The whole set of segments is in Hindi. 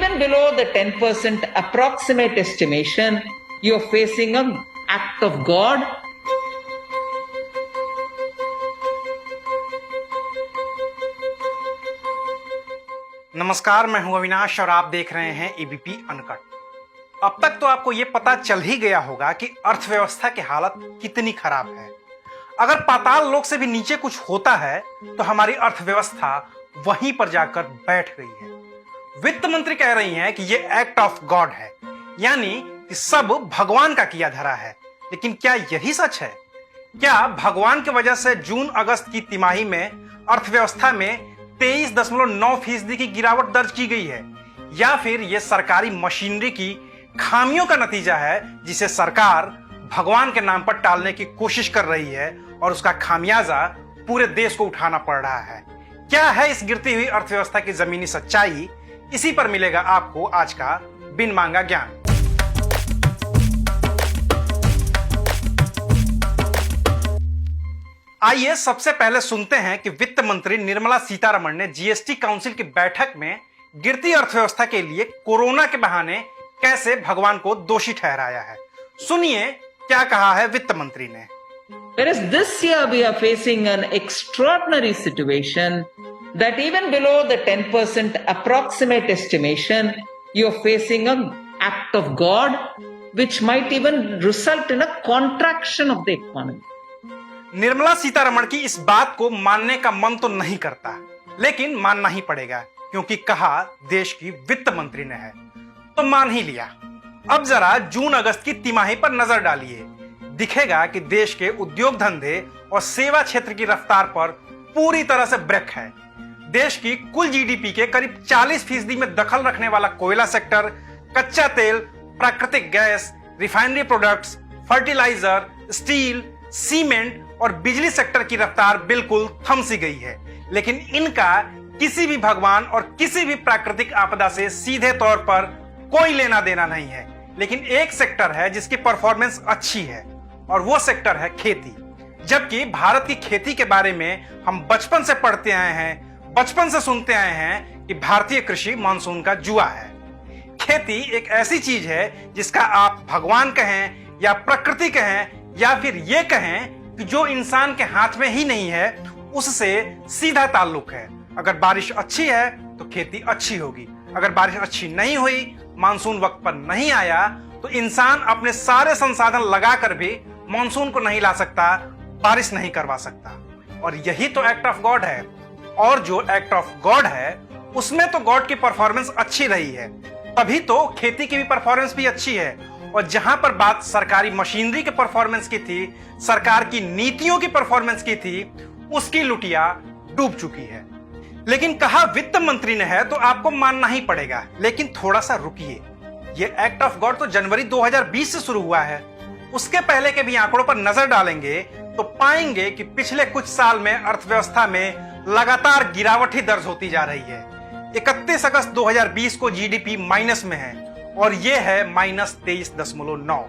even below the 10% approximate estimation, you're facing an act of God. नमस्कार, मैं हूं अविनाश और आप देख रहे हैं एबीपी अनकट। अब तक तो आपको यह पता चल ही गया होगा कि अर्थव्यवस्था की हालत कितनी खराब है। अगर पाताल लोक से भी नीचे कुछ होता है तो हमारी अर्थव्यवस्था वहीं पर जाकर बैठ गई है। वित्त मंत्री कह रही हैं कि यह एक्ट ऑफ गॉड है, यानी कि सब भगवान का किया धरा है। लेकिन क्या यही सच है? क्या भगवान की वजह से जून अगस्त की तिमाही में अर्थव्यवस्था में 23.9% की गिरावट दर्ज की गई है, या फिर यह सरकारी मशीनरी की खामियों का नतीजा है जिसे सरकार भगवान के नाम पर टालने की कोशिश कर रही है और उसका खामियाजा पूरे देश को उठाना पड़ रहा है? क्या है इस गिरती हुई अर्थव्यवस्था की जमीनी सच्चाई? इसी पर मिलेगा आपको आज का बिन मांगा ज्ञान। आइए सबसे पहले सुनते हैं कि वित्त मंत्री निर्मला सीतारमण ने जीएसटी काउंसिल की बैठक में गिरती अर्थव्यवस्था के लिए कोरोना के बहाने कैसे भगवान को दोषी ठहराया है। सुनिए क्या कहा है वित्त मंत्री ने। Whereas this year we are facing an extraordinary situation that even below the 10% approximate estimation, you're facing an act of God which might even result in a contraction of the economy. Nirmala Sitharaman की इस बात को मानने का मन तो नहीं करता, लेकिन मानना ही पड़ेगा क्योंकि कहा देश की वित्त मंत्री ने है तो मान ही लिया। अब जरा जून अगस्त की तिमाही पर नजर डालिए। दिखेगा कि देश के उद्योग धंधे और सेवा क्षेत्र की रफ्तार पर पूरी तरह से ब्रेक है। देश की कुल जीडीपी के करीब 40% में दखल रखने वाला कोयला सेक्टर, कच्चा तेल, प्राकृतिक gas, refinery products, fertiliser, steel, cement और बिजली सेक्टर की रफ्तार बिल्कुल थम सी गई है। लेकिन इनका किसी भी भगवान और किसी भी प्राकृतिक आपदा से सीधे तौर पर कोई लेना देना नहीं है। लेकिन एक सेक्टर है जिसकी परफॉर्मेंस अच्छी है और वो सेक्टर है खेती। जबकि भारत की खेती के बारे में हम बचपन से पढ़ते आए हैं, बचपन से सुनते आए हैं कि भारतीय कृषि मानसून का जुआ है। खेती एक ऐसी चीज है जिसका आप भगवान कहें या प्रकृति कहें या फिर ये कहें कि जो इंसान के हाथ में ही नहीं है उससे सीधा ताल्लुक है। अगर बारिश अच्छी है तो खेती अच्छी होगी, अगर बारिश अच्छी नहीं हुई, मानसून वक्त पर नहीं आया तो इंसान अपने सारे संसाधन लगाकर भी मानसून को नहीं ला सकता, बारिश नहीं करवा सकता। और यही तो एक्ट ऑफ गॉड है। और जो एक्ट ऑफ गॉड है उसमें तो गॉड की परफॉर्मेंस अच्छी रही है, तभी तो खेती की भी परफॉर्मेंस भी अच्छी है। और जहां पर बात सरकारी मशीनरी के परफॉर्मेंस की थी, सरकार की नीतियों की परफॉर्मेंस की थी, उसकी लुटिया डूब चुकी है। लेकिन कहा वित्त मंत्री ने है तो आपको मानना ही पड़ेगा। लेकिन थोड़ा सा रुकिए, ये एक्ट ऑफ गॉड तो जनवरी 2020 से शुरू हुआ है। उसके पहले के भी आंकड़ों पर नजर डालेंगे तो पाएंगे कि पिछले कुछ साल में अर्थव्यवस्था में लगातार गिरावट ही दर्ज होती जा रही है। 31 अगस्त 2020 को जीडीपी माइनस में है और यह है -23.9।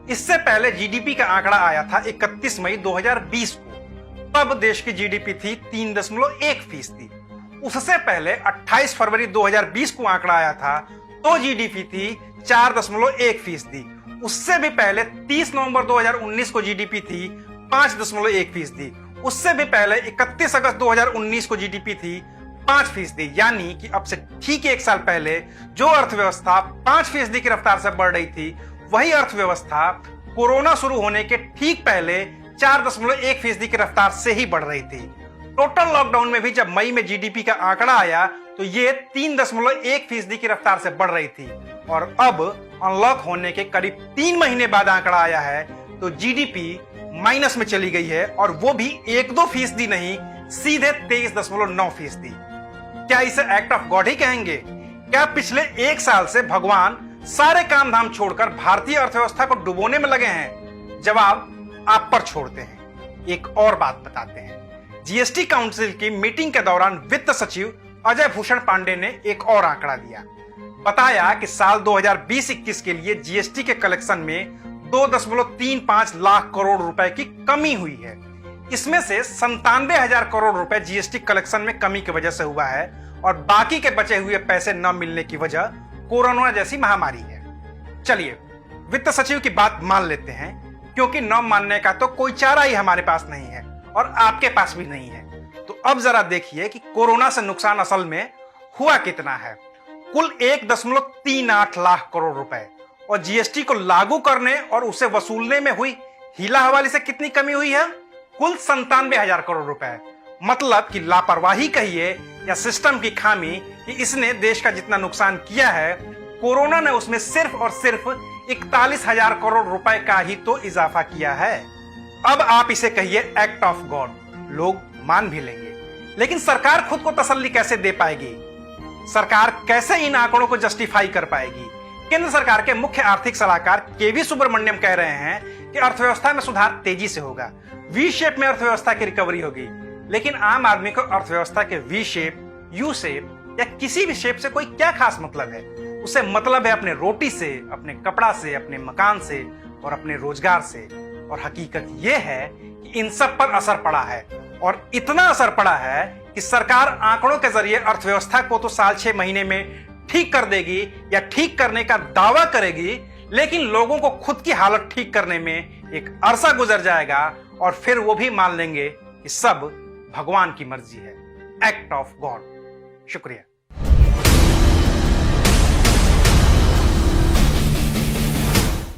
इससे पहले जीडीपी का आंकड़ा आया था 31 मई 2020 को, तब देश की जीडीपी थी 3.1%। उससे पहले 28 फरवरी 2020 को आंकड़ा आया था तो जीडीपी थी 4.1%। उससे भी पहले 30 नवंबर 2019 को जीडीपी थी 5.1%। उससे भी पहले 31 अगस्त 2019 को जीडीपी थी 5%। यानी कि अब से ठीक एक साल पहले जो अर्थव्यवस्था 5% की रफ्तार से बढ़ रही थी, वही अर्थव्यवस्था कोरोना शुरू होने के ठीक पहले 4.1% की रफ्तार से ही बढ़ रही थी। टोटल लॉकडाउन में भी जब मई में जीडीपी का आंकड़ा आया तो ये 3.1% की रफ्तार से बढ़ रही थी। और अब अनलॉक होने के करीब 3 महीने बाद आंकड़ा आया है तो जीडीपी माइनस में चली गई है, और वो भी 1-2% नहीं, सीधे 23.9%। क्या इसे एक्ट ऑफ गॉड ही कहेंगे? क्या पिछले एक साल से भगवान सारे काम धाम छोड़कर भारतीय अर्थव्यवस्था को डुबोने में लगे हैं? जवाब आप पर छोड़ते हैं। एक और बात बताते हैं। जीएसटी काउंसिल की मीटिंग के दौरान वित्त सचिव अजय भूषण पांडे ने एक और आंकड़ा दिया। बताया कि साल 2020-21 के लिए जीएसटी के कलेक्शन में 2.35 लाख करोड़ रुपए की कमी हुई है। इसमें से 97,000 करोड़ रुपए जीएसटी कलेक्शन में कमी की वजह से हुआ है और बाकी के बचे हुए पैसे न मिलने की वजह कोरोना जैसी महामारी है। चलिए वित्त सचिव की बात मान लेते हैं, क्योंकि न मानने का तो कोई चारा ही हमारे पास नहीं है और आपके पास भी नहीं है। तो अब जरा देखिए कि कोरोना से नुकसान असल में हुआ कितना है। कुल 1.38 लाख करोड़ रुपए, और जीएसटी को लागू करने और उसे वसूलने में हुई हीला हवाली से कितनी कमी हुई है? कुल 97,000 करोड़ रुपए। मतलब कि लापरवाही कहिए या सिस्टम की खामी कि इसने देश का जितना नुकसान किया है, कोरोना ने उसमें सिर्फ और सिर्फ 41,000 करोड़ रुपए का ही तो इजाफा किया है। अब आप इसे कहिए एक्ट ऑफ गॉड, लोग मान भी लेंगे। लेकिन सरकार खुद को तसल्ली कैसे दे पाएगी? सरकार कैसे इन आंकड़ों को जस्टिफाई कर पाएगी? केंद्र सरकार के मुख्य आर्थिक सलाहकार केवी सुब्रमण्यम कह रहे हैं कि अर्थव्यवस्था में सुधार तेजी से होगा, वी शेप में अर्थव्यवस्था की रिकवरी होगी। लेकिन आम आदमी को अर्थव्यवस्था के वी शेप, यू शेप या किसी भी शेप से कोई क्या खास मतलब है? उसे मतलब है अपने रोटी से, अपने कपड़ा से, अपने मकान से और अपने रोजगार से। और हकीकत यह है कि इन सब पर असर पड़ा है, और इतना असर पड़ा है कि सरकार आंकड़ों के जरिए अर्थव्यवस्था को तो साल 6 महीने में ठीक कर देगी या ठीक करने का दावा करेगी, लेकिन लोगों को खुद की हालत ठीक करने में एक अरसा गुजर जाएगा और फिर वो भी मान लेंगे कि सब भगवान की मर्जी है, एक्ट ऑफ गॉड। शुक्रिया।